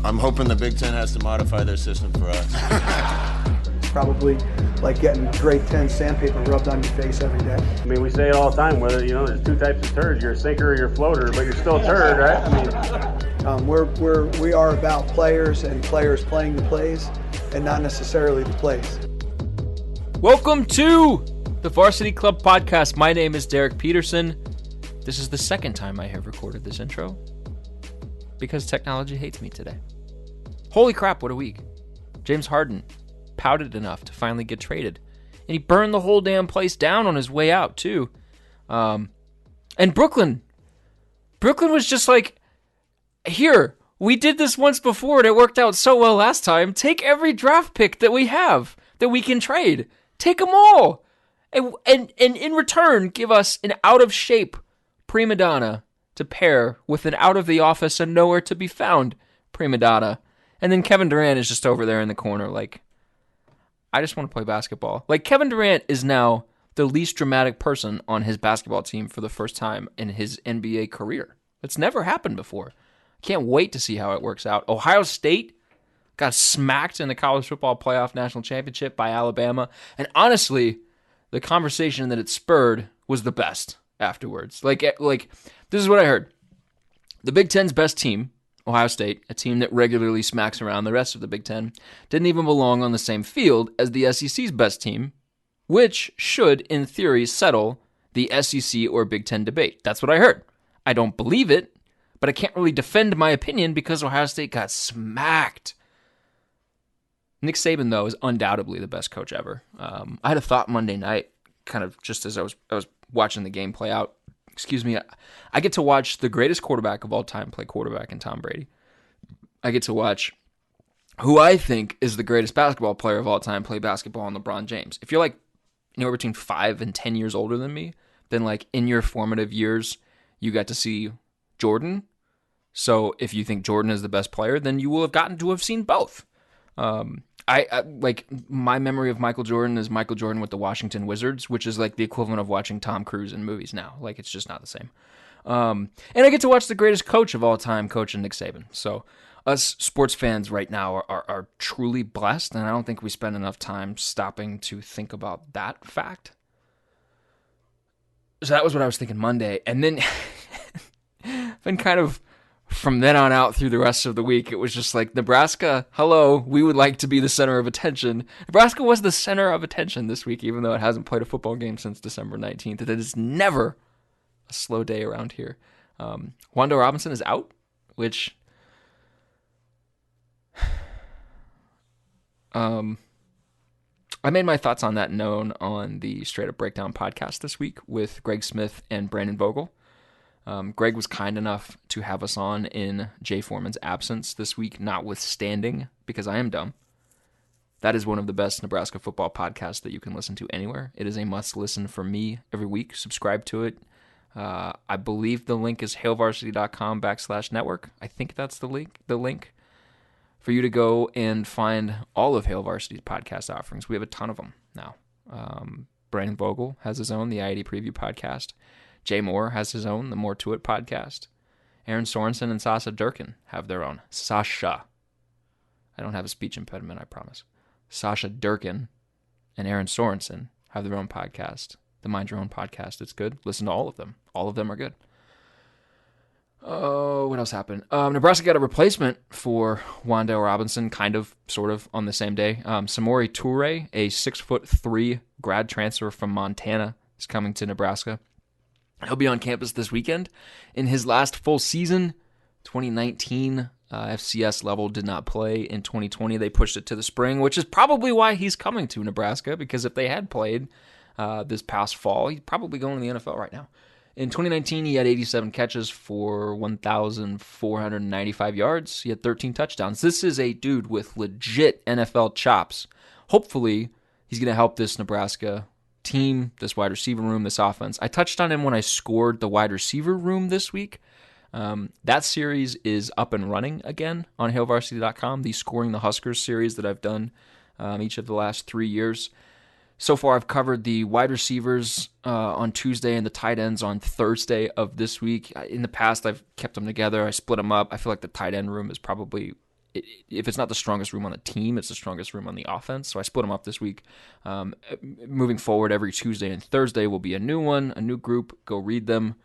I'm hoping the Big Ten has to modify their system for us. Probably like getting grade 10 sandpaper rubbed on your face every day. I mean, we say it all the time, whether, there's two types of turds. You're a sinker or you're a floater, but you're still a turd, right? I mean, we are about players and players playing the plays and not necessarily the plays. Welcome to the Varsity Club podcast. My name is Derek Peterson. This is the second time I have recorded this intro because technology hates me today. Holy crap, what a week. James Harden pouted enough to finally get traded. And he burned the whole damn place down on his way out, too. And Brooklyn was just like, here, we did this once before and it worked out so well last time. Take every draft pick that we have that we can trade. Take them all. And in return, give us an out-of-shape prima donna to pair with an out-of-the-office and nowhere to be found prima donna. And then Kevin Durant is just over there in the corner like, I just want to play basketball. Like, Kevin Durant is now the least dramatic person on his basketball team for the first time in his NBA career. It's never happened before. Can't wait to see how it works out. Ohio State got smacked in the college football playoff national championship by Alabama. And honestly, the conversation that it spurred was the best afterwards. Like this is what I heard. The Big Ten's best team, Ohio State, a team that regularly smacks around the rest of the Big Ten, didn't even belong on the same field as the SEC's best team, which should, in theory, settle the SEC or Big Ten debate. That's what I heard. I don't believe it, but I can't really defend my opinion because Ohio State got smacked. Nick Saban, though, is undoubtedly the best coach ever. I had a thought Monday night, kind of just as I was watching the game play out. Excuse me, I get to watch the greatest quarterback of all time play quarterback in Tom Brady. I get to watch who I think is the greatest basketball player of all time play basketball in LeBron James. If you're like anywhere between 5 and 10 years older than me, then like in your formative years, you got to see Jordan. So if you think Jordan is the best player, then you will have gotten to have seen both. I like my memory of Michael Jordan is Michael Jordan with the Washington Wizards, which is like the equivalent of watching Tom Cruise in movies now. Like, it's just not the same. And I get to watch the greatest coach of all time coaching Nick Saban. So us sports fans right now are truly blessed, and I don't think we spend enough time stopping to think about that fact. So that was what I was thinking Monday. And then been kind of from then on out through the rest of the week, it was just like, Nebraska, hello, we would like to be the center of attention. Nebraska was the center of attention this week, even though it hasn't played a football game since December 19th. It is never a slow day around here. Wando Robinson is out, which I made my thoughts on that known on the Straight Up Breakdown podcast this week with Greg Smith and Brandon Vogel. Greg was kind enough to have us on in Jay Foreman's absence this week, notwithstanding, because I am dumb. That is one of the best Nebraska football podcasts that you can listen to anywhere. It is a must-listen for me every week. Subscribe to it. I believe the link is hailvarsity.com/network. I think that's the link for you to go and find all of Hail Varsity's podcast offerings. We have a ton of them now. Brandon Vogel has his own, the IAD Preview podcast. Jay Moore has his own, the More To It podcast. Aaron Sorensen and Sasha Durkin have their own. Sasha. I don't have a speech impediment, I promise. Sasha Durkin and Aaron Sorensen have their own podcast. The Mind Your Own podcast. It's good. Listen to all of them. All of them are good. Oh, what else happened? Nebraska got a replacement for Wando Robinson, kind of, sort of, on the same day. Samori Touré, a 6'3" grad transfer from Montana, is coming to Nebraska. He'll be on campus this weekend. In his last full season, 2019, FCS level did not play. In 2020, they pushed it to the spring, which is probably why he's coming to Nebraska, because if they had played this past fall, he's probably going to the NFL right now. In 2019, he had 87 catches for 1,495 yards. He had 13 touchdowns. This is a dude with legit NFL chops. Hopefully, he's going to help this Nebraska team, this wide receiver room, this offense. I touched on him when I scored the wide receiver room this week. That series is up and running again on hailvarsity.com, the Scoring the Huskers series that I've done each of the last 3 years. So far, I've covered the wide receivers on Tuesday and the tight ends on Thursday of this week. In the past, I've kept them together. I split them up. I feel like the tight end room is probably if it's not the strongest room on the team, it's the strongest room on the offense. So I split them up this week. Moving forward, every Tuesday and Thursday will be a new one, a new group. Go read them.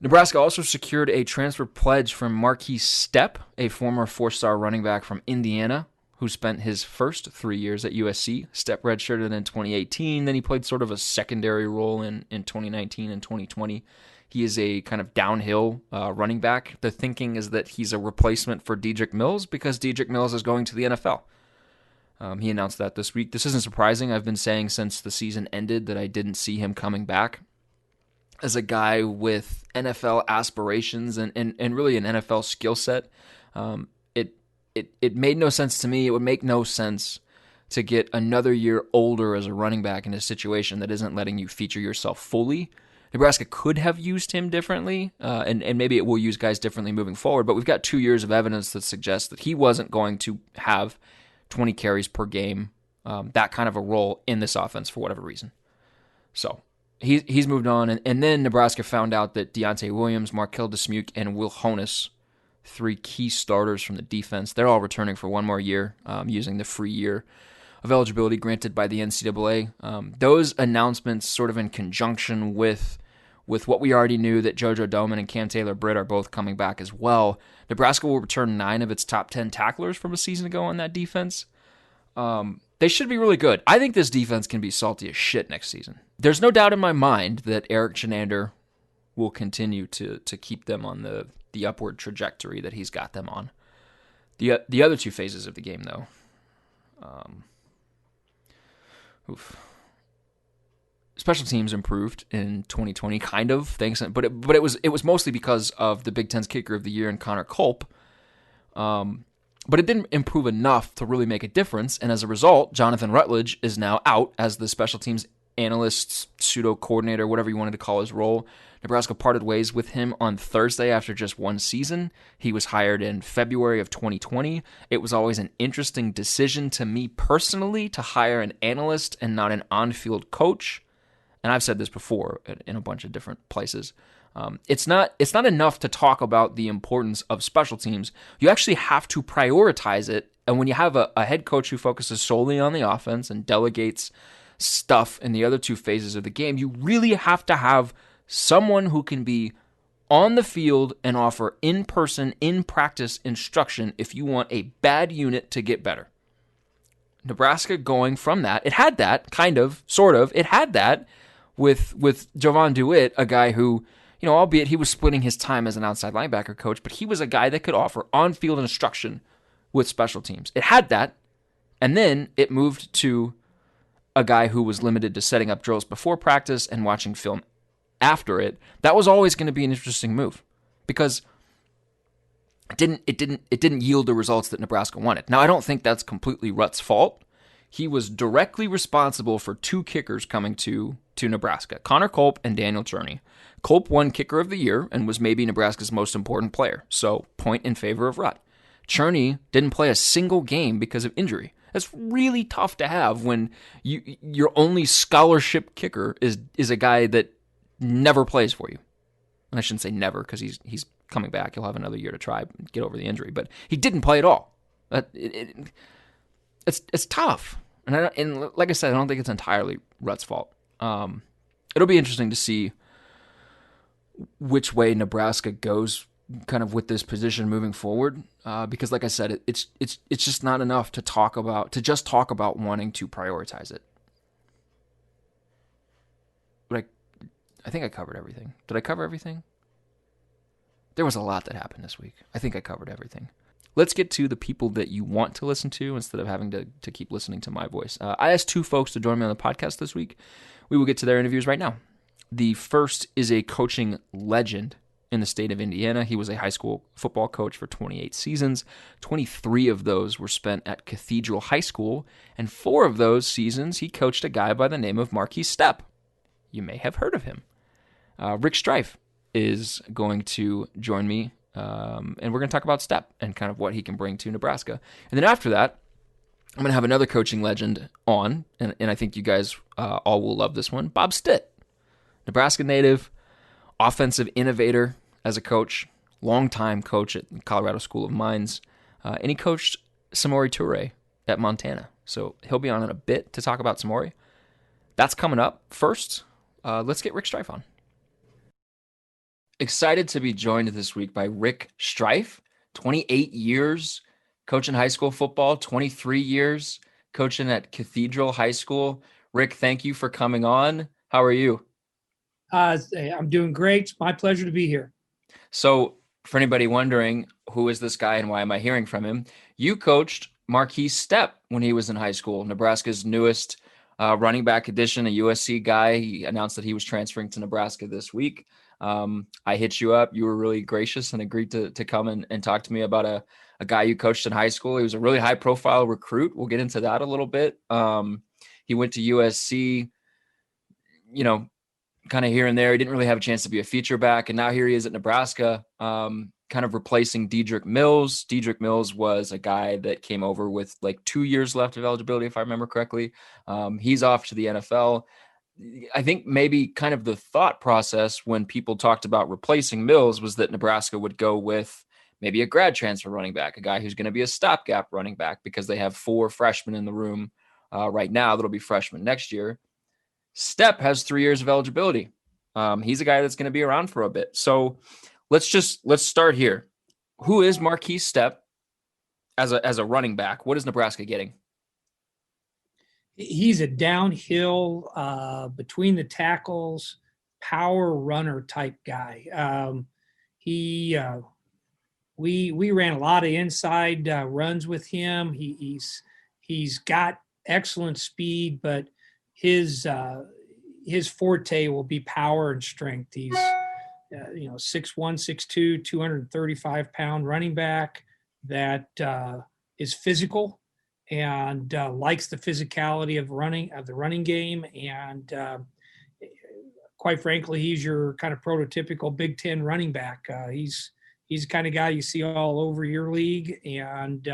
Nebraska also secured a transfer pledge from Marquis Stepp, a former 4-star running back from Indiana, who spent his first 3 years at USC. Stepp redshirted in 2018. Then he played sort of a secondary role in 2019 and 2020. He is a kind of downhill running back. The thinking is that he's a replacement for Dedrick Mills because Dedrick Mills is going to the NFL. He announced that this week. This isn't surprising. I've been saying since the season ended that I didn't see him coming back as a guy with NFL aspirations and really an NFL skill set. It made no sense to me. It would make no sense to get another year older as a running back in a situation that isn't letting you feature yourself fully. Nebraska could have used him differently, and maybe it will use guys differently moving forward, but we've got 2 years of evidence that suggests that he wasn't going to have 20 carries per game, that kind of a role in this offense for whatever reason. So he's moved on, and then Nebraska found out that Deontay Williams, Markel Dismuke, and Will Honus, 3 key starters from the defense, they're all returning for one more year, using the free year of eligibility granted by the NCAA. Those announcements sort of in conjunction with what we already knew, that JoJo Doman and Cam Taylor-Britt are both coming back as well. Nebraska will return 9 of its top 10 tacklers from a season ago on that defense. They should be really good. I think this defense can be salty as shit next season. There's no doubt in my mind that Eric Chenander will continue to keep them on the upward trajectory that he's got them on. The other 2 phases of the game, though. Special teams improved in 2020, kind of, thanks, but it was mostly because of the Big Ten's kicker of the year in Connor Culp. But it didn't improve enough to really make a difference, and as a result, Jonathan Rutledge is now out as the special teams analyst, pseudo-coordinator, whatever you wanted to call his role. Nebraska parted ways with him on Thursday after just 1 season. He was hired in February of 2020. It was always an interesting decision to me personally to hire an analyst and not an on-field coach. And I've said this before in a bunch of different places. It's not enough to talk about the importance of special teams. You actually have to prioritize it. And when you have a head coach who focuses solely on the offense and delegates stuff in the other 2 phases of the game, you really have to have someone who can be on the field and offer in-person, in-practice instruction if you want a bad unit to get better. Nebraska going from that, it had that, kind of, sort of, it had that with Jovan DeWitt, a guy who, albeit he was splitting his time as an outside linebacker coach, but he was a guy that could offer on-field instruction with special teams. It had that, and then it moved to a guy who was limited to setting up drills before practice and watching film after it. That was always going to be an interesting move because it didn't yield the results that Nebraska wanted. Now, I don't think that's completely Rutt's fault. He was directly responsible for 2 kickers coming to Nebraska, Connor Culp and Daniel Cherney. Culp won Kicker of the Year and was maybe Nebraska's most important player, so point in favor of Rutt. Cherney didn't play a single game because of injury. That's really tough to have when your only scholarship kicker is a guy that never plays for you. And I shouldn't say never because he's coming back. He'll have another year to try and get over the injury, but he didn't play at all. It's tough. And like I said, I don't think it's entirely Rutt's fault. It'll be interesting to see which way Nebraska goes kind of with this position moving forward, because like I said, it's just not enough to talk about wanting to prioritize it. But I think I covered everything. Did I cover everything? There was a lot that happened this week. I think I covered everything. Let's get to the people that you want to listen to instead of having to keep listening to my voice. I asked 2 folks to join me on the podcast this week. We will get to their interviews right now. The first is a coaching legend in the state of Indiana. He was a high school football coach for 28 seasons. 23 of those were spent at Cathedral High School, and 4 of those seasons he coached a guy by the name of Marquis Stepp. You may have heard of him. Rick Strife is going to join me, and we're going to talk about Stepp and kind of what he can bring to Nebraska. And then after that, I'm going to have another coaching legend on, and I think you guys all will love this one, Bob Stitt. Nebraska native, offensive innovator as a coach, longtime coach at Colorado School of Mines. and he coached Samori Touré at Montana. So he'll be on in a bit to talk about Samori. That's coming up. First, let's get Rick Strife on. Excited to be joined this week by Rick Strife, 28 years coaching high school football, 23 years coaching at Cathedral High School. Rick, thank you for coming on. How are you? I'm doing great. It's my pleasure to be here. So for anybody wondering, who is this guy and why am I hearing from him? You coached Marquis Stepp when he was in high school, Nebraska's newest running back addition, a USC guy. He announced that he was transferring to Nebraska this week. I hit you up. You were really gracious and agreed to come and talk to me about a guy you coached in high school. He was a really high profile recruit. We'll get into that a little bit. He went to USC, kind of here and there. He didn't really have a chance to be a feature back. And now here he is at Nebraska, kind of replacing Dedrick Mills. Dedrick Mills was a guy that came over with like 2 years left of eligibility, if I remember correctly. He's off to the NFL. I think maybe kind of the thought process when people talked about replacing Mills was that Nebraska would go with maybe a grad transfer running back, a guy who's going to be a stopgap running back because they have 4 freshmen in the room right now that'll be freshmen next year. Stepp has 3 years of eligibility. He's a guy that's going to be around for a bit. So let's start here. Who is Marquis Stepp as a running back? What is Nebraska getting? He's a downhill, between the tackles, power runner type guy. We ran a lot of inside runs with him. He's got excellent speed, but his forte will be power and strength. He's 6'1", 6'2", 235-pound running back that is physical and likes the physicality of the running game. And quite frankly, he's your kind of prototypical Big Ten running back. He's the kind of guy you see all over your league, and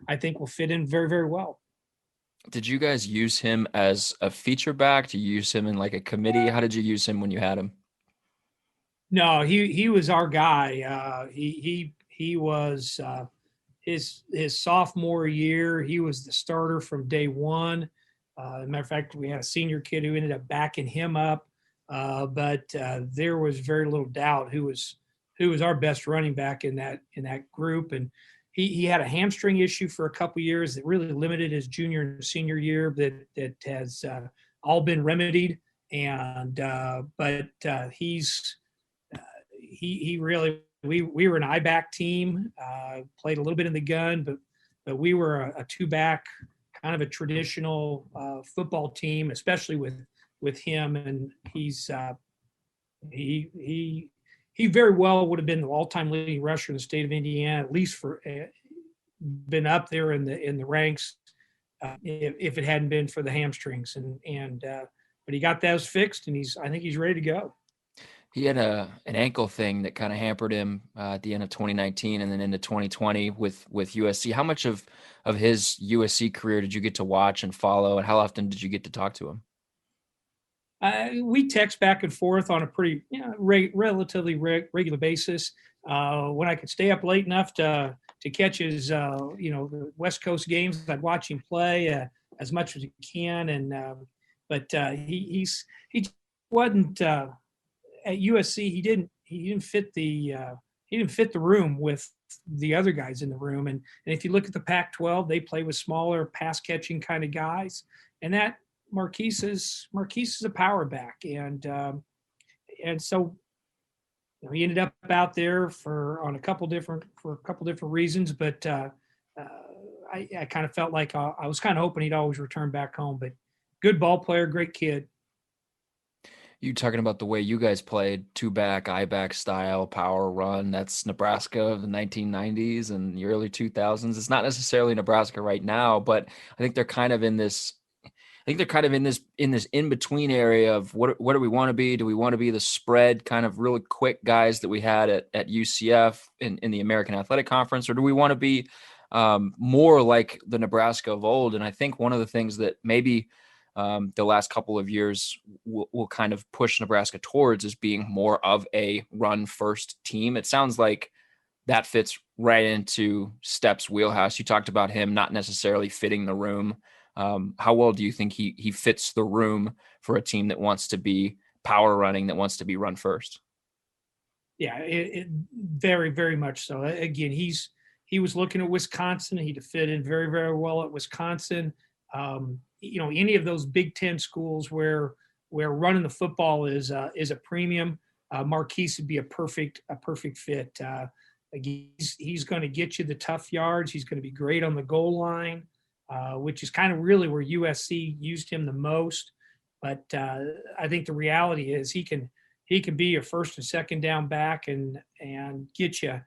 I think will fit in very, very well. Did you guys use him as a feature back? Did you use him in like a committee? How did you use him when you had him? No, he was our guy. He was his sophomore year. He was the starter from day one. As a matter of fact, we had a senior kid who ended up backing him up. But there was very little doubt who was our best running back in that group. And he had a hamstring issue for a couple years that really limited his junior and senior year. That has all been remedied. And but he really, we were an I-back team, played a little bit in the gun, but we were a two-back, kind of a traditional football team, especially with him. And he very well would have been the all-time leading rusher in the state of Indiana, at least for been up there in the ranks if it hadn't been for the hamstrings. But he got those fixed, and I think he's ready to go. He had an ankle thing that kind of hampered him at the end of 2019 and then into 2020 with USC. How much of his USC career did you get to watch and follow, and how often did you get to talk to him? We text back and forth on a pretty relatively regular basis. When I could stay up late enough to catch his the West Coast games, I'd watch him play as much as he can. But he wasn't at USC. He didn't fit the room with the other guys in the room. And if you look at the Pac-12, they play with smaller pass catching kind of guys, and that Markese is a power back, and so he ended up out there for a couple different reasons. But I kind of felt like I was kind of hoping he'd always return back home. But good ball player, great kid. You talking about the way you guys played, two-back, I-back style, power run. That's Nebraska of the 1990s and the early 2000s. It's not necessarily Nebraska right now, but I think they're kind of in this. I think they're kind of in this in-between area of what do we want to be? Do we want to be the spread kind of really quick guys that we had at UCF in the American Athletic Conference, or do we want to be more like the Nebraska of old? And I think one of the things that maybe the last couple of years will kind of push Nebraska towards is being more of a run-first team. It sounds like that fits right into Stepp's wheelhouse. You talked about him not necessarily fitting the room. How well do you think he fits the room for a team that wants to be power running, that wants to be run first? Yeah, it very, very much so. Again, he was looking at Wisconsin. He'd fit in very, very well at Wisconsin. Any of those Big Ten schools where running the football is a premium, Markese would be a perfect fit. Again, he's going to get you the tough yards. He's going to be great on the goal line, which is kind of really where USC used him the most. But I think the reality is he can be a first and second down back and get you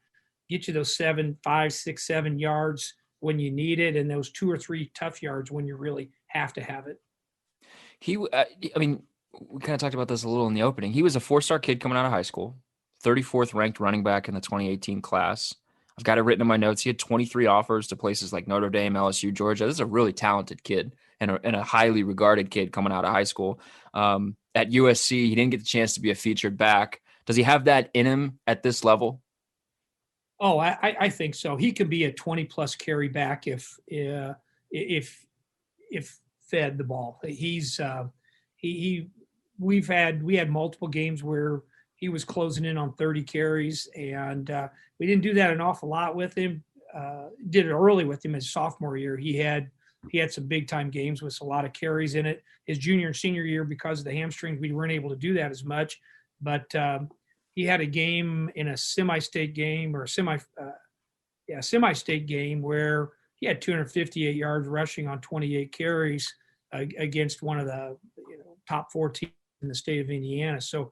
those 7, 5, 6, 7 yards when you need it, and those 2 or 3 tough yards when you really have to have it. We kind of talked about this a little in the opening. He was a 4-star kid coming out of high school, 34th ranked running back in the 2018 class. I've got it written in my notes. He had 23 offers to places like Notre Dame, LSU, Georgia. This is a really talented kid and a highly regarded kid coming out of high school. At USC, he didn't get the chance to be a featured back. Does he have that in him at this level? Oh, I think so. He could be a 20-plus carry back if fed the ball. We had multiple games where he was closing in on 30 carries, and we didn't do that an awful lot with him. Did it early with him his sophomore year. He had some big time games with a lot of carries in it. His junior and senior year, because of the hamstrings, we weren't able to do that as much. But he had a game in a semi-state game or semi-state game where he had 258 yards rushing on 28 carries against one of the top 4 teams in the state of Indiana. So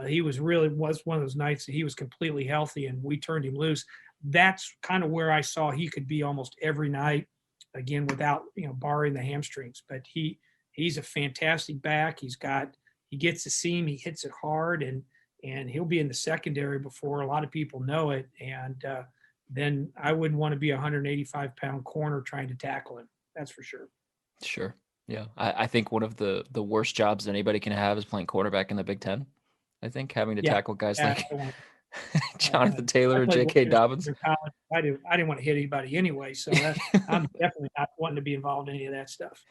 he was one of those nights that he was completely healthy and we turned him loose. That's kind of where I saw he could be almost every night, again, without, barring the hamstrings. But he's a fantastic back. He gets the seam, he hits it hard, and he'll be in the secondary before a lot of people know it. And then I wouldn't want to be a 185-pound corner trying to tackle him. That's for sure. Sure. Yeah. I think one of the worst jobs that anybody can have is playing quarterback in the Big Ten. I think having to tackle guys like Jonathan Taylor and J.K. Dobbins. I didn't want to hit anybody anyway, so I'm definitely not wanting to be involved in any of that stuff.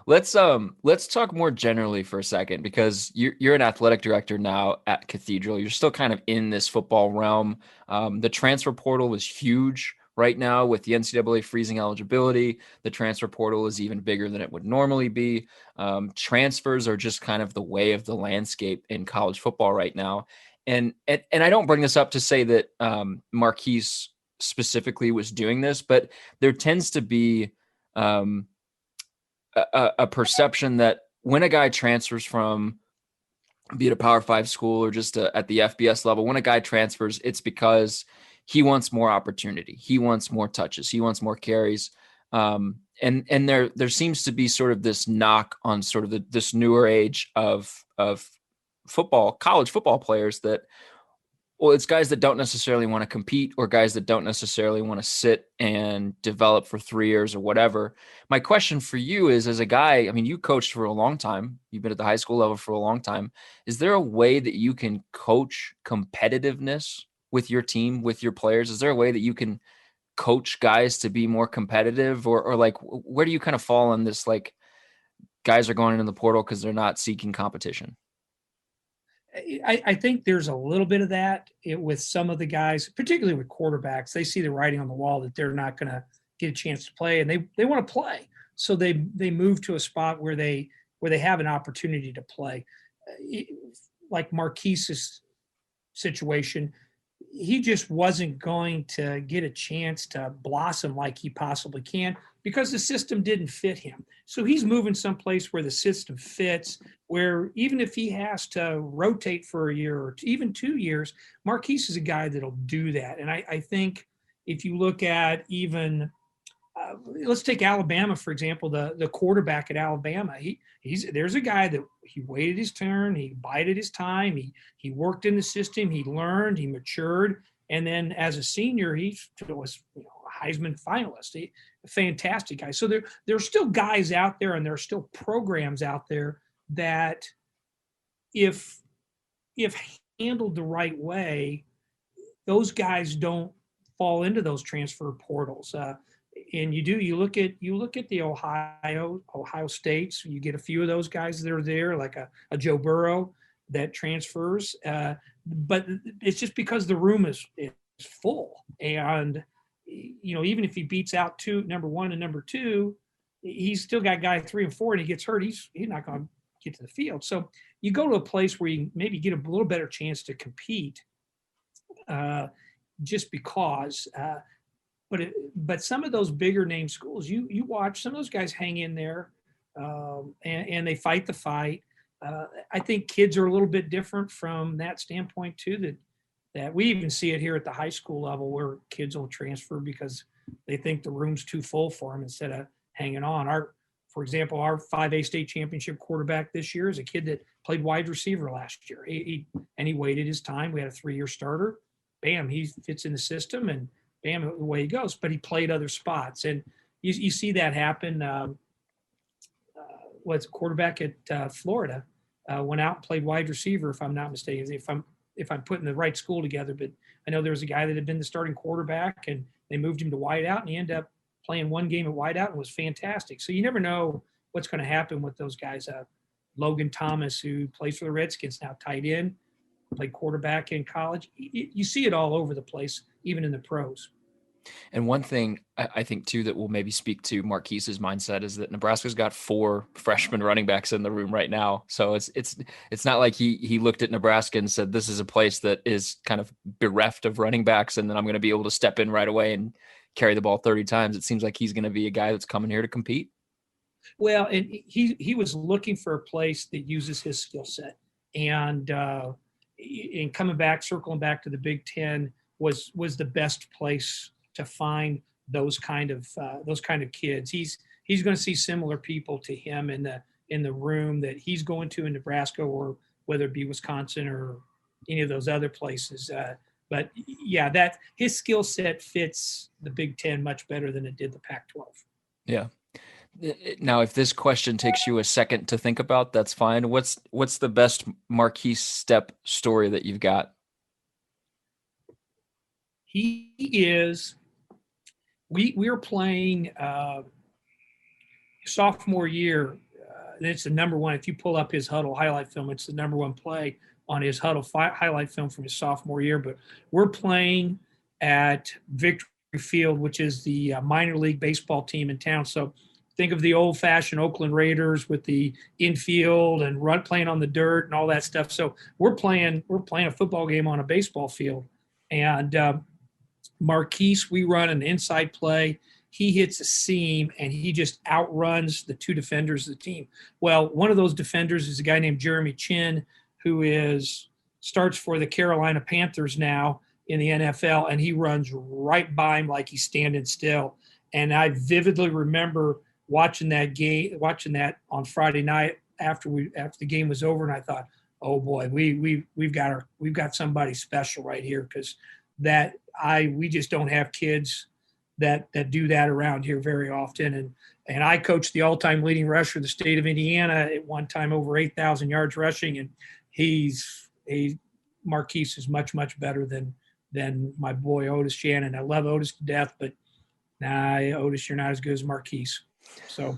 Let's talk more generally for a second, because you're an athletic director now at Cathedral. You're still kind of in this football realm. The transfer portal is huge right now with the NCAA freezing eligibility. The transfer portal is even bigger than it would normally be. Transfers are just kind of the way of the landscape in college football right now. And I don't bring this up to say that Marquise specifically was doing this, but there tends to be a perception that when a guy transfers from, be it a Power 5 school or just at the FBS level, when a guy transfers, it's because he wants more opportunity. He wants more touches. He wants more carries. And there seems to be sort of this knock on sort of this newer age of football, college football players that, well, it's guys that don't necessarily want to compete or guys that don't necessarily want to sit and develop for 3 years or whatever. My question for you is, as a guy, you coached for a long time. You've been at the high school level for a long time. Is there a way that you can coach competitiveness with your team, with your players? Is there a way that you can coach guys to be more competitive, or like, where do you kind of fall on this? Like, guys are going into the portal because they're not seeking competition. I think there's a little bit of that with some of the guys, particularly with quarterbacks. They see the writing on the wall that they're not going to get a chance to play, and they want to play. So they move to a spot where they have an opportunity to play. Like Marquise's situation, he just wasn't going to get a chance to blossom like he possibly can because the system didn't fit him. So he's moving someplace where the system fits, where even if he has to rotate for a year or even 2 years, Marquise is a guy that'll do that. And I think if you look at even let's take Alabama, for example, the quarterback at Alabama. There's a guy that he waited his turn, he bided his time, he worked in the system, he learned, he matured, and then as a senior, he was a Heisman finalist. A fantastic guy. So there's still guys out there, and there are still programs out there that, if handled the right way, those guys don't fall into those transfer portals. And you look at the Ohio States. You get a few of those guys that are there, like a Joe Burrow that transfers. But it's just because the room is full, and even if he beats out number one and number two, he's still got guy 3 and 4, and he gets hurt. He's not going to get to the field. So you go to a place where you maybe get a little better chance to compete, just because. But some of those bigger name schools, you watch some of those guys hang in there, and they fight the fight. I think kids are a little bit different from that standpoint too. That we even see it here at the high school level, where kids will transfer because they think the room's too full for them instead of hanging on. For example, our 5A state championship quarterback this year is a kid that played wide receiver last year. He waited his time. We had a 3-year starter. Bam, he fits in the system, and bam, away he goes. But he played other spots, and you see that happen. Quarterback at Florida went out and played wide receiver, if I'm not mistaken. If I'm putting the right school together, but I know there was a guy that had been the starting quarterback, and they moved him to wideout, and he ended up playing one game at wideout and was fantastic. So you never know what's going to happen with those guys. Logan Thomas, who plays for the Redskins now, tight end, played quarterback in college. You see it all over the place, even in the pros. And one thing I think too that will maybe speak to Marquise's mindset is that Nebraska's got 4 freshman running backs in the room right now. So it's not like he looked at Nebraska and said, this is a place that is kind of bereft of running backs, and then I'm going to be able to step in right away and carry the ball 30 times. It seems like he's going to be a guy that's coming here to compete. Well, and he was looking for a place that uses his skill set, and circling back to the Big Ten was the best place to find those kind of kids. He's going to see similar people to him in the room that he's going to in Nebraska, or whether it be Wisconsin or any of those other places. But yeah, that his skill set fits the Big Ten much better than it did the Pac-12. Yeah. Now, if this question takes you a second to think about, that's fine. What's the best Marquis Stepp story that you've got? He is. We were playing sophomore year. It's the number one. If you pull up his huddle highlight film, it's the number one play on his huddle highlight film from his sophomore year. But we're playing at Victory Field, which is the minor league baseball team in town. So think of the old-fashioned Oakland Raiders with the infield and playing on the dirt and all that stuff. So we're playing a football game on a baseball field, and Marquise, we run an inside play. He hits a seam, and he just outruns the 2 defenders of the team. Well, one of those defenders is a guy named Jeremy Chin, who starts for the Carolina Panthers now in the NFL, and he runs right by him like he's standing still. And I vividly remember watching that on Friday night after the game was over, and I thought, oh boy, we've got somebody special right here, because we just don't have kids that do that around here very often. And I coached the all-time leading rusher of the state of Indiana at one time, over 8,000 yards rushing, and Marquise is much, much better than my boy Otis Shannon. I love Otis to death, but nah, Otis, you're not as good as Marquise. So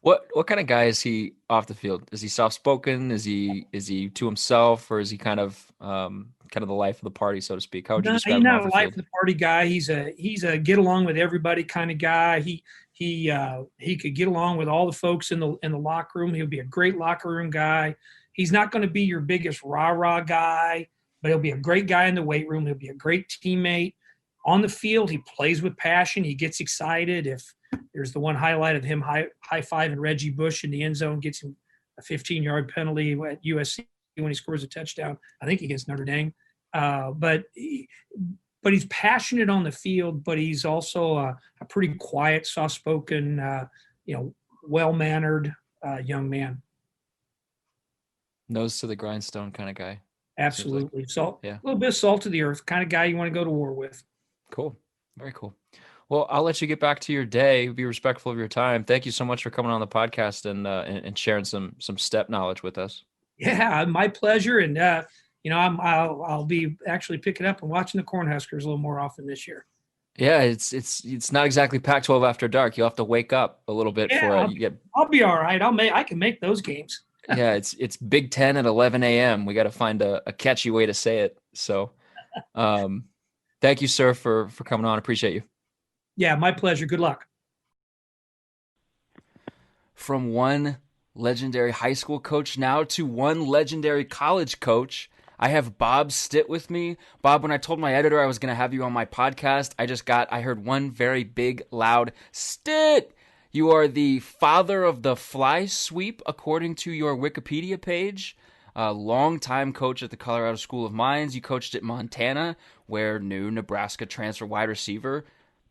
what kind of guy is he off the field? Is he soft-spoken? Is he to himself, or is he kind of the life of the party, so to speak? How would you describe him? He's not a life of the party guy. He's a get along with everybody kind of guy. He could get along with all the folks in the locker room. He'll be a great locker room guy. He's not going to be your biggest rah-rah guy, but he'll be a great guy in the weight room. He'll be a great teammate. On the field, he plays with passion. He gets excited. If there's the one highlight of him high-fiving Reggie Bush in the end zone, gets him a 15-yard penalty at USC when he scores a touchdown, I think against Notre Dame. But he's passionate on the field, but he's also a pretty quiet, soft-spoken, well-mannered young man. Nose to the grindstone kind of guy. Absolutely. Yeah. A little bit of salt of the earth kind of guy you want to go to war with. Cool. Very cool. Well, I'll let you get back to your day. Be respectful of your time. Thank you so much for coming on the podcast and sharing some Stepp knowledge with us. Yeah, my pleasure. And I'll be actually picking up and watching the Cornhuskers a little more often this year. Yeah, it's not exactly Pac-12 after dark. You'll have to wake up a little bit for it. I'll be all right. I can make those games. Yeah, it's Big Ten at 11 a.m. We got to find a catchy way to say it. So, thank you, sir, for coming on. Appreciate you. Yeah, my pleasure. Good luck. From one legendary high school coach now to one legendary college coach, I have Bob Stitt with me. Bob, when I told my editor I was going to have you on my podcast, I heard one very big, loud Stitt. You are the father of the fly sweep, according to your Wikipedia page. A longtime coach at the Colorado School of Mines. You coached at Montana, where new Nebraska transfer wide receiver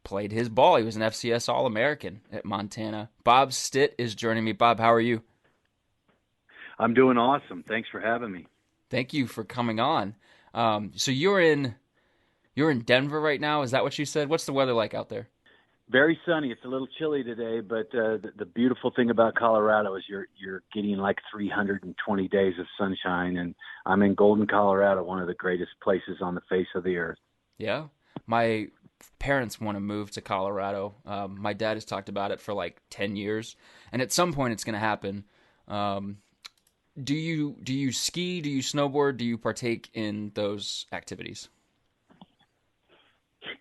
played his ball. He was an FCS All-American at Montana. Bob Stitt is joining me. Bob, how are you? I'm doing awesome. Thanks for having me. Thank you for coming on. So you're in Denver right now. Is that what you said? What's the weather like out there? Very sunny. It's a little chilly today, but the beautiful thing about Colorado is you're getting like 320 days of sunshine, and I'm in Golden, Colorado, one of the greatest places on the face of the earth. Yeah. My parents want to move to Colorado. My dad has talked about it for like 10 years, and at some point it's going to happen. Do you ski? Do you snowboard? Do you partake in those activities?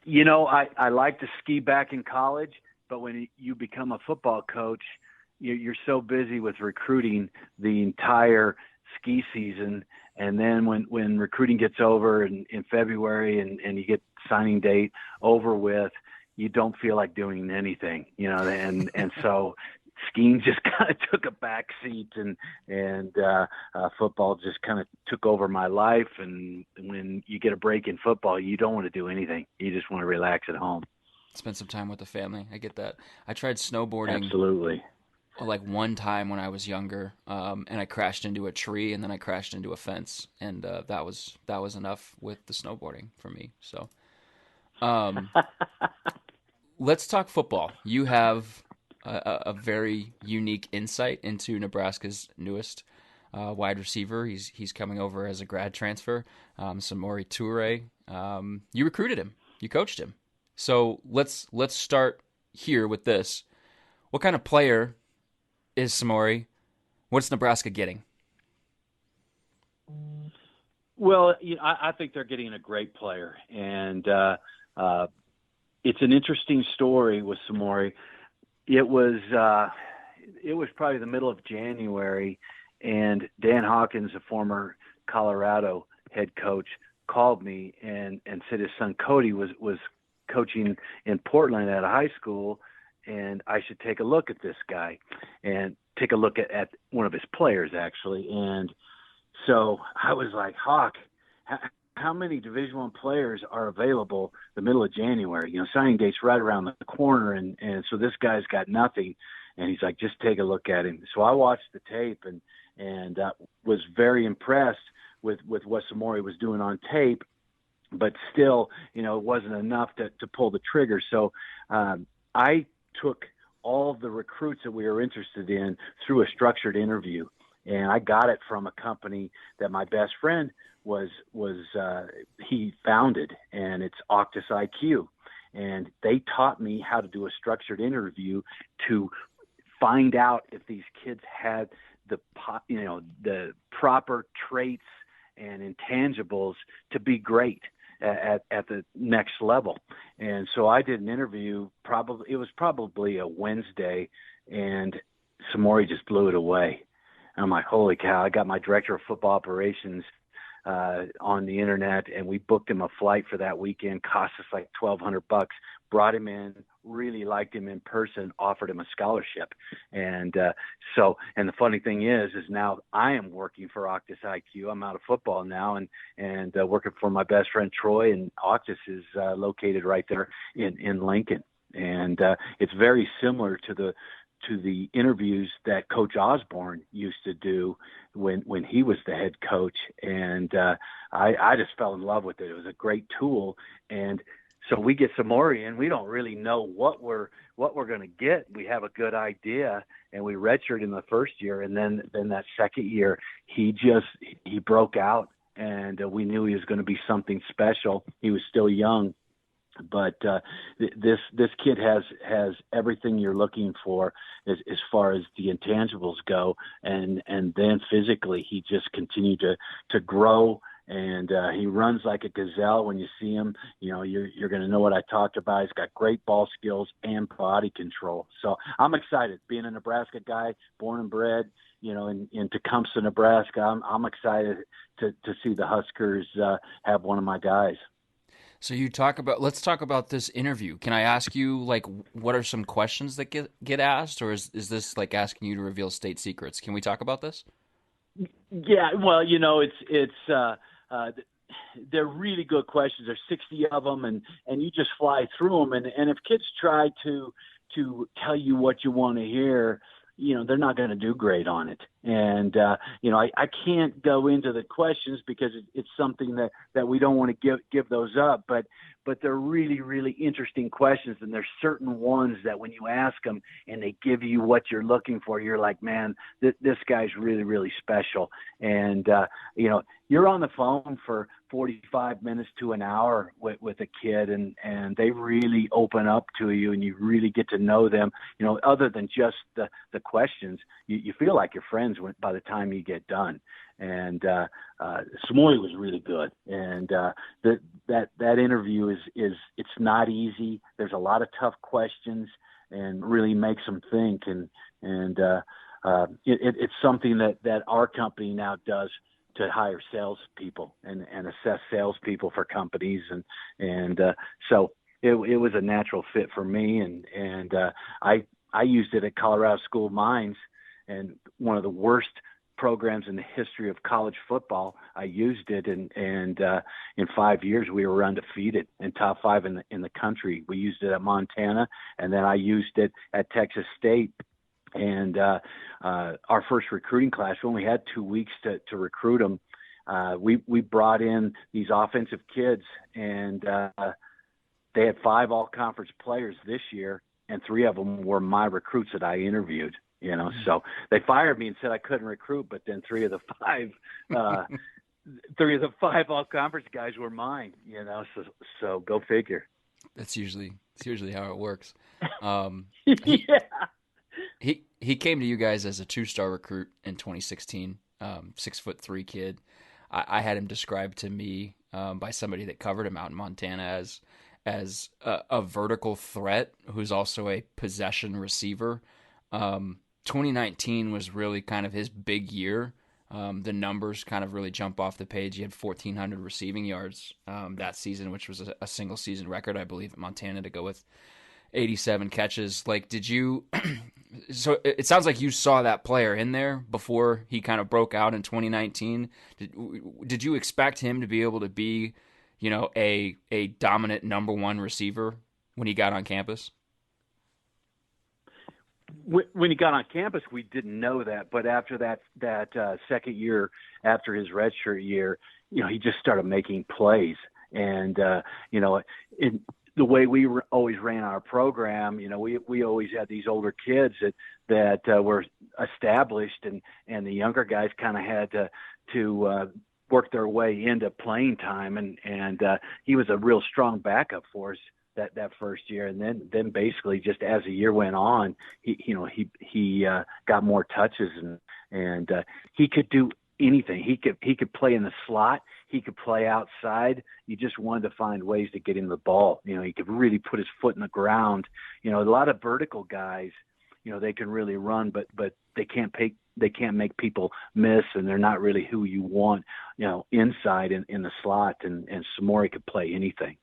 I like to ski back in college, but when you become a football coach, you're so busy with recruiting the entire ski season. And then when recruiting gets over in February and you get signing date over with, you don't feel like doing anything, and so skiing just kind of took a back seat and football just kind of took over my life. And when you get a break in football, you don't want to do anything. You just want to relax at home. Spend some time with the family. I get that. I tried snowboarding. Absolutely. Like one time when I was younger, and I crashed into a tree and then I crashed into a fence. And that was enough with the snowboarding for me. So let's talk football. You have a very unique insight into Nebraska's newest wide receiver. He's coming over as a grad transfer, Samori Touré. You recruited him. You coached him. So let's start here with this. What kind of player is Samori? What's Nebraska getting? Well, I think they're getting a great player, and it's an interesting story with Samori. It was probably the middle of January, and Dan Hawkins, a former Colorado head coach, called me and said his son Cody was coaching in Portland at a high school, and I should take a look at this guy and take a look at one of his players, actually. And so I was like, Hawk, how many Division I players are available the middle of January? Signing date's right around the corner, and so this guy's got nothing. And he's like, just take a look at him. So I watched the tape and was very impressed with what Samori was doing on tape, but still, it wasn't enough to pull the trigger. So I took all of the recruits that we were interested in through a structured interview, and I got it from a company that my best friend he founded, and it's Octus IQ, and they taught me how to do a structured interview to find out if these kids had the proper traits and intangibles to be great at the next level. And so I did an interview. It was probably a Wednesday, and Samori just blew it away. And I'm like, holy cow! I got my director of football operations on the internet, and we booked him a flight for that weekend. Cost us like $1,200. Brought him in, really liked him in person, offered him a scholarship. And and the funny thing is now I am working for Octus IQ. I'm out of football now and working for my best friend Troy, and Octus is located right there in Lincoln. And it's very similar to the interviews that Coach Osborne used to do when he was the head coach. And I just fell in love with it. It was a great tool. And so we get Samori, and we don't really know what we're going to get. We have a good idea, and we redshirted in the first year, and then that second year he broke out and we knew he was going to be something special. He was still young, but this kid has everything you're looking for as far as the intangibles go, and then physically he just continued to grow. And he runs like a gazelle. When you see him, you're going to know what I talked about. He's got great ball skills and body control. So I'm excited. Being a Nebraska guy, born and bred, in Tecumseh, Nebraska, I'm excited to see the Huskers have one of my guys. So let's talk about this interview. Can I ask you, what are some questions that get asked, or is this like asking you to reveal state secrets? Can we talk about this? Yeah, well, they're really good questions. There's 60 of them, and you just fly through them. And if kids try to tell you what you want to hear, they're not going to do great on it. And, I can't go into the questions because it's something that we don't want to give those up, but they're really, really interesting questions. And there's certain ones that when you ask them and they give you what you're looking for, you're like, man, this guy's really, really special. And, you're on the phone for 45 minutes to an hour with a kid, and they really open up to you, and you really get to know them, other than just the questions. You feel like you're friends by the time you get done. And Samori was really good. And that interview is it's not easy. There's a lot of tough questions, and really makes them think. And it's something that our company now does to hire salespeople and assess salespeople for companies. And so it was a natural fit for me. And I used it at Colorado School of Mines, and one of the worst programs in the history of college football. I used it, and in 5 years we were undefeated and top 5 in the country. We used it at Montana, and then I used it at Texas State. And our first recruiting class, we only had 2 weeks to recruit them. We brought in these offensive kids, and they had 5 all-conference players this year, and 3 of them were my recruits that I interviewed. So they fired me and said I couldn't recruit, but then 3 of the 5 all-conference guys were mine. So go figure. It's usually how it works. Yeah. He came to you guys as a 2-star recruit in 2016, 6'3" kid. I had him described to me by somebody that covered him out in Montana as a vertical threat who's also a possession receiver. 2019 was really kind of his big year. The numbers kind of really jump off the page. He had 1,400 receiving yards that season, which was a single season record, I believe, at Montana, to go with 87 catches. Did you? So it sounds like you saw that player in there before he kind of broke out in 2019. Did you expect him to be able to be, a dominant number 1 receiver when he got on campus? When he got on campus, we didn't know that. But after that second year, after his redshirt year, he just started making plays. And the way we always ran our program, we always had these older kids that were established, and the younger guys kind of had to work their way into playing time. And he was a real strong backup for us that first year. And then basically just as the year went on, he got more touches, and he could do anything. He could play in the slot. He could play outside. You just wanted to find ways to get him the ball. He could really put his foot in the ground. A lot of vertical guys, they can really run, but they can't make people miss, and they're not really who you want, inside in the slot. And Samori could play anything.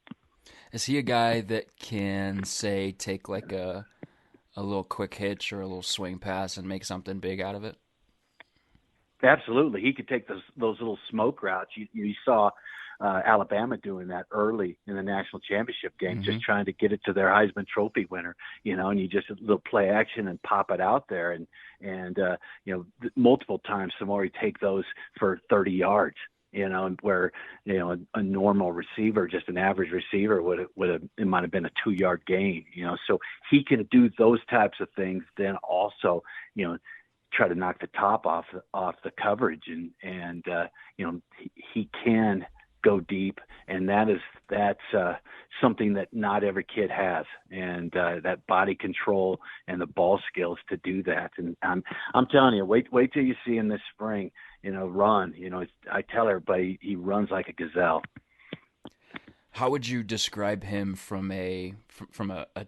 Is he a guy that can, say, take like a little quick hitch or a little swing pass and make something big out of it? Absolutely. He could take those little smoke routes. You saw Alabama doing that early in the national championship game, just trying to get it to their Heisman Trophy winner, and you just a little play action and pop it out there. And multiple times Samori take those for 30 yards. Where a normal receiver, just an average receiver, it might have been a 2-yard gain. So he can do those types of things. Then also, try to knock the top off the coverage, and he can go deep, and that's something that not every kid has, and that body control and the ball skills to do that. And I'm telling you, wait till you see him this spring, run. I tell everybody he runs like a gazelle. How would you describe him from a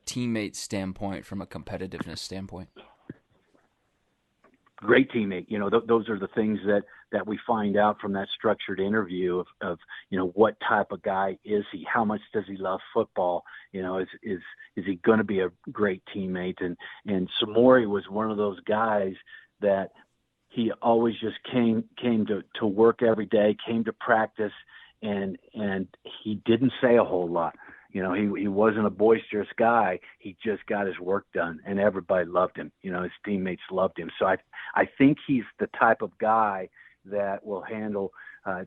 teammate standpoint, from a competitiveness standpoint? Great teammate. Those are the things that we find out from that structured interview of what type of guy is he? How much does he love football? Is he going to be a great teammate? And Samori was one of those guys that he always just came to work every day, came to practice, and he didn't say a whole lot. He wasn't a boisterous guy. He just got his work done, and everybody loved him. His teammates loved him. So I think he's the type of guy that will handle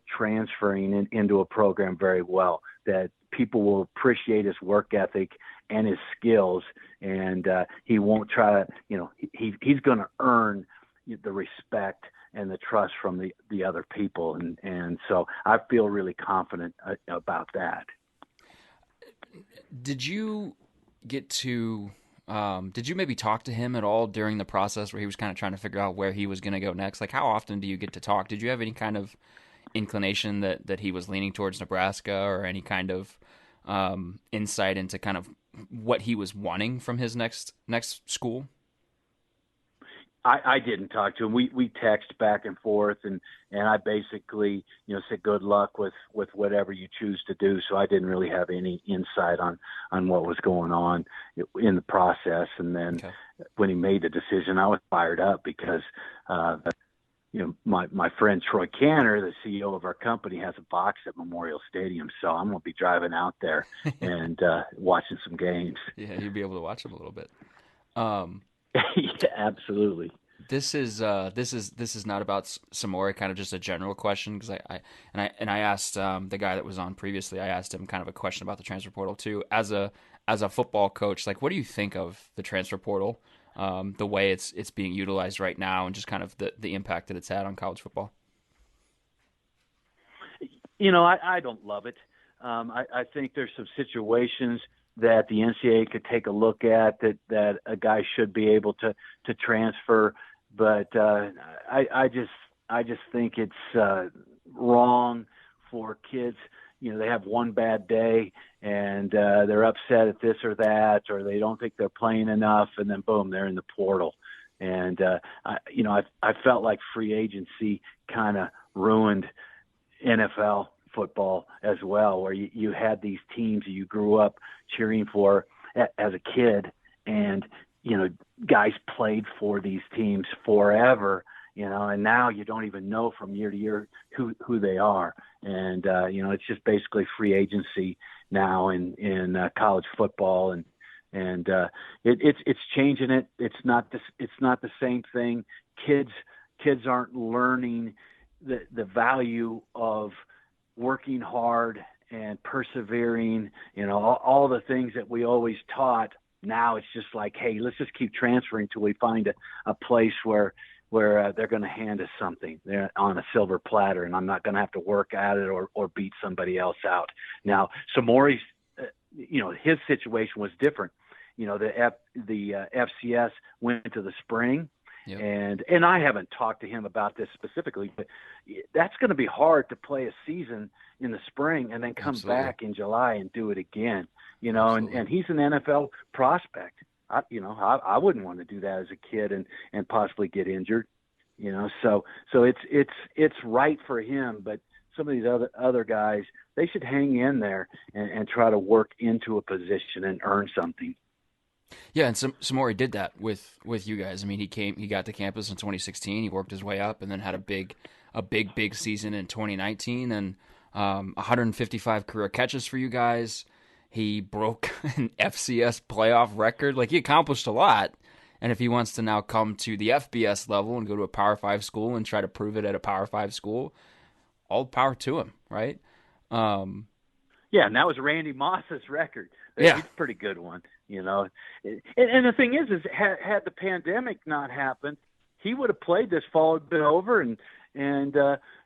transferring into a program very well, that people will appreciate his work ethic and his skills, and he won't try to, he's going to earn the respect and the trust from the other people. And so I feel really confident about that. Did you maybe talk to him at all during the process where he was kind of trying to figure out where he was going to go next? Like, how often do you get to talk? Did you have any kind of inclination that he was leaning towards Nebraska, or any kind of insight into kind of what he was wanting from his next school? I didn't talk to him. We text back and forth, and I basically, said good luck with whatever you choose to do. So I didn't really have any insight on what was going on in the process. And then when he made the decision, I was fired up because, my friend Troy Canner, the CEO of our company, has a box at Memorial Stadium. So I'm going to be driving out there and watching some games. Yeah, you'll be able to watch them a little bit. Yeah, absolutely. This is not about Samori, kind of just a general question, because I asked the guy that was on previously. I asked him kind of a question about the transfer portal too. As a football coach, like, what do you think of the transfer portal, the way it's being utilized right now, and just kind of the impact that it's had on college football? I don't love it. I think there's some situations that the NCAA could take a look at that a guy should be able to transfer, but I just think it's wrong for kids. They have one bad day and they're upset at this or that, or they don't think they're playing enough, and then boom, they're in the portal. And I felt like free agency kind of ruined NFL football as well, where you had these teams that you grew up cheering for as a kid, and guys played for these teams forever, and now you don't even know from year to year who they are. And it's just basically free agency now in college football, and it's changing it. It's not the same thing. Kids aren't learning the value of working hard and persevering, all the things that we always taught. Now it's just like, hey, let's just keep transferring till we find a place where they're going to hand us something. They're on a silver platter, and I'm not going to have to work at it or beat somebody else out. Now, Samori's, his situation was different. The FCS went to the spring. Yep. And I haven't talked to him about this specifically, but that's going to be hard to play a season in the spring and then come Absolutely. back in July and do it again, and he's an NFL prospect. I wouldn't want to do that as a kid and possibly get injured, so it's right for him, but some of these other guys, they should hang in there and try to work into a position and earn something. Yeah, and Samori did that with you guys. I mean, he got to campus in 2016. He worked his way up, and then had a big season in 2019, and 155 career catches for you guys. He broke an FCS playoff record. Like, he accomplished a lot. And if he wants to now come to the FBS level and go to a Power 5 school and try to prove it at a Power 5 school, all power to him, right? Yeah, and that was Randy Moss's record. Yeah. It's a pretty good one, And the thing is had the pandemic not happened, he would have played this fall, had been over, and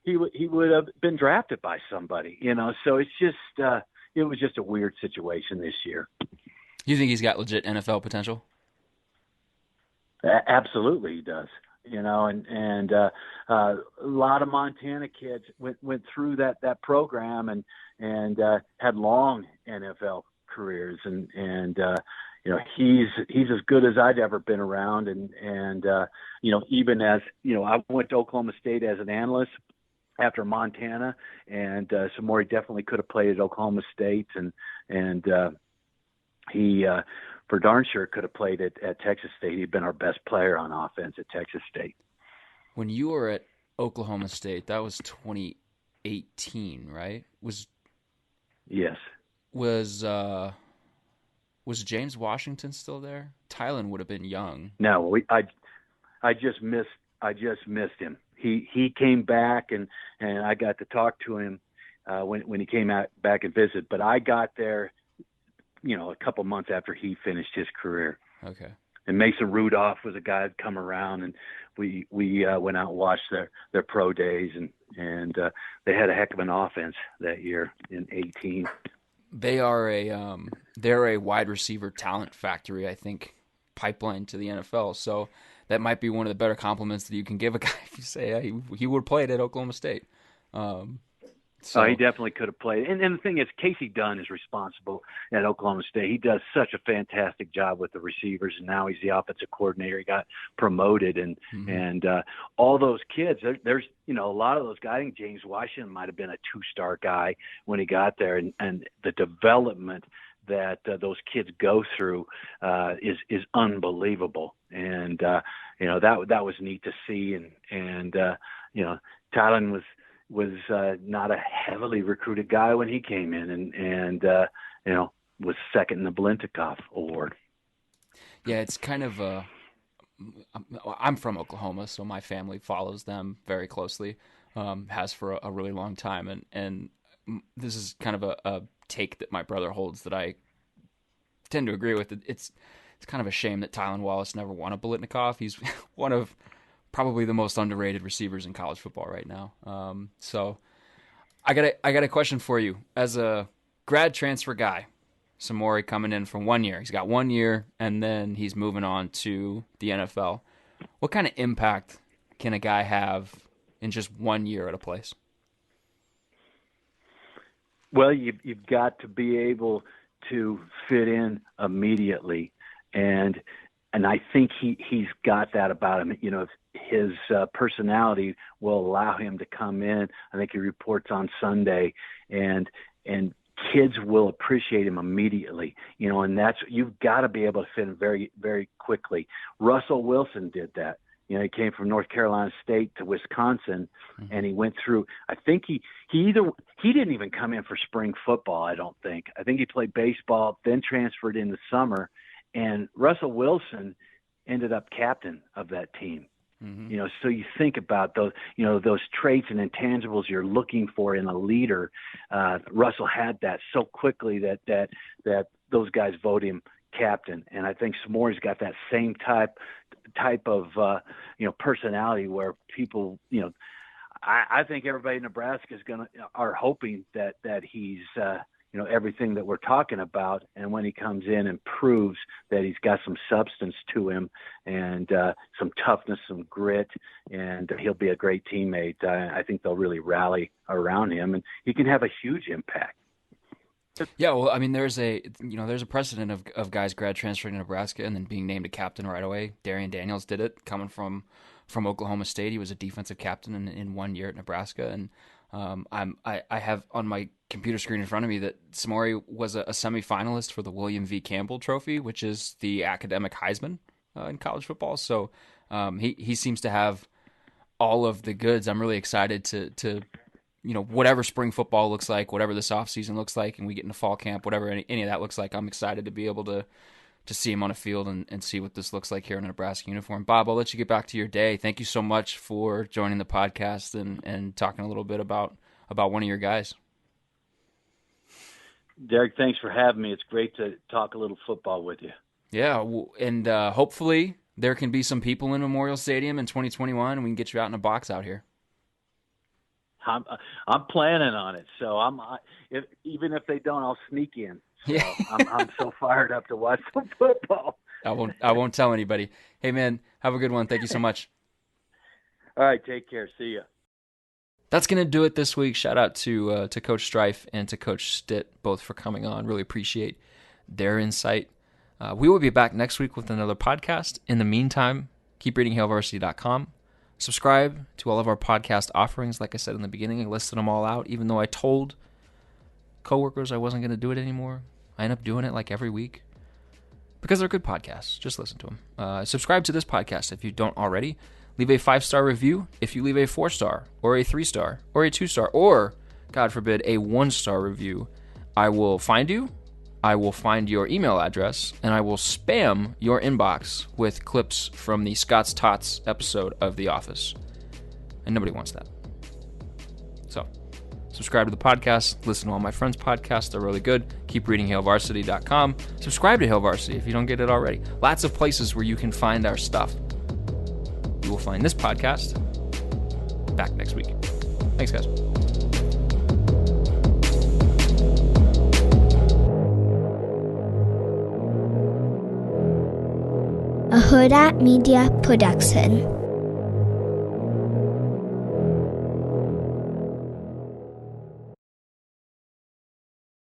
he would have been drafted by somebody, So it's just it was just a weird situation this year. You think he's got legit NFL potential? Absolutely, he does. And a lot of Montana kids went through that program and had long NFL careers, and he's as good as I'd ever been around, and even as I went to Oklahoma State as an analyst after Montana, and Samori definitely could have played at Oklahoma State, and he for darn sure could have played at Texas State. He'd been our best player on offense at Texas State. When you were at Oklahoma State, that was 2018, right? Yes. Was James Washington still there? Tylen would have been young. No, I just missed him. He came back and I got to talk to him when he came back and visit. But I got there, a couple months after he finished his career. Okay. And Mason Rudolph was a guy that'd come around, and we went out and watched their pro days, and they had a heck of an offense that year in 18. They're a wide receiver talent factory, I think, pipeline to the NFL. So that might be one of the better compliments that you can give a guy if you say, hey, he would have played at Oklahoma State. He definitely could have played. And the thing is, Casey Dunn is responsible at Oklahoma State. He does such a fantastic job with the receivers, and now he's the offensive coordinator. He got promoted, and all those kids. There's a lot of those guys. I think James Washington might have been a 2-star guy when he got there, and the development that those kids go through is unbelievable. And that was neat to see. And Tylen was not a heavily recruited guy when he came in, and was second in the Blintikoff Award. Yeah, it's kind of I'm from Oklahoma, so my family follows them very closely, has for a really long time, and this is kind of a take that my brother holds that I tend to agree with. It's kind of a shame that Tylen Wallace never won a Blintikoff. He's one of probably the most underrated receivers in college football right now. So I got a question for you. As a grad transfer guy, Samori coming in for 1 year. He's got 1 year, and then he's moving on to the NFL. What kind of impact can a guy have in just 1 year at a place? Well, you've got to be able to fit in immediately, and I think he's got that about him. His personality will allow him to come in. I think he reports on Sunday, and kids will appreciate him immediately. And that's, you've got to be able to fit in very, very quickly. Russell Wilson did that. He came from North Carolina State to Wisconsin, and he went through. I think he didn't even come in for spring football. I don't think. I think he played baseball, then transferred in the summer, and Russell Wilson ended up captain of that team. Mm-hmm. So you think about those, those traits and intangibles you're looking for in a leader. Russell had that so quickly that those guys vote him captain, and I think Samori's got that same type of personality where people, I think everybody in Nebraska are hoping that he's everything that we're talking about, and when he comes in and proves that he's got some substance to him and some toughness, some grit, and he'll be a great teammate. I think they'll really rally around him, and he can have a huge impact. Yeah, well, I mean, there's a precedent of guys grad transferring to Nebraska and then being named a captain right away. Darian Daniels did it, coming from Oklahoma State. He was a defensive captain in 1 year at Nebraska, and I have on my computer screen in front of me that Samori was a semifinalist for the William V. Campbell Trophy, which is the academic Heisman in college football. So he seems to have all of the goods. I'm really excited to whatever spring football looks like, whatever this offseason looks like, and we get into fall camp, whatever any of that looks like, I'm excited to be able to see him on a field and see what this looks like here in a Nebraska uniform. Bob, I'll let you get back to your day. Thank you so much for joining the podcast and talking a little bit about one of your guys. Derek, thanks for having me. It's great to talk a little football with you. Yeah, and hopefully there can be some people in Memorial Stadium in 2021, and we can get you out in a box out here. I'm planning on it, so even if they don't, I'll sneak in. So Yeah. I'm so fired up to watch some football. I won't tell anybody. Hey man, have a good one. Thank you so much. All right, take care. See ya. That's going to do it this week. Shout out to Coach Strife and to Coach Stitt, both for coming on. Really appreciate their insight. We will be back next week with another podcast. In the meantime, keep reading HailVarsity.com. Subscribe to all of our podcast offerings. Like I said in the beginning, I listed them all out. Even though I told coworkers I wasn't going to do it anymore, I end up doing it like every week because they're good podcasts. Just listen to them. Subscribe to this podcast if you don't already. Leave a 5-star review. If you leave a 4-star or a 3-star or a 2-star or, God forbid, a 1-star review, I will find you. I will find your email address, and I will spam your inbox with clips from the Scott's Tots episode of The Office. And nobody wants that. So, subscribe to the podcast. Listen to all my friends' podcasts. They're really good. Keep reading HailVarsity.com. Subscribe to Hail Varsity if you don't get it already. Lots of places where you can find our stuff. You will find this podcast back next week. Thanks, guys. A Hurrdat Media Production.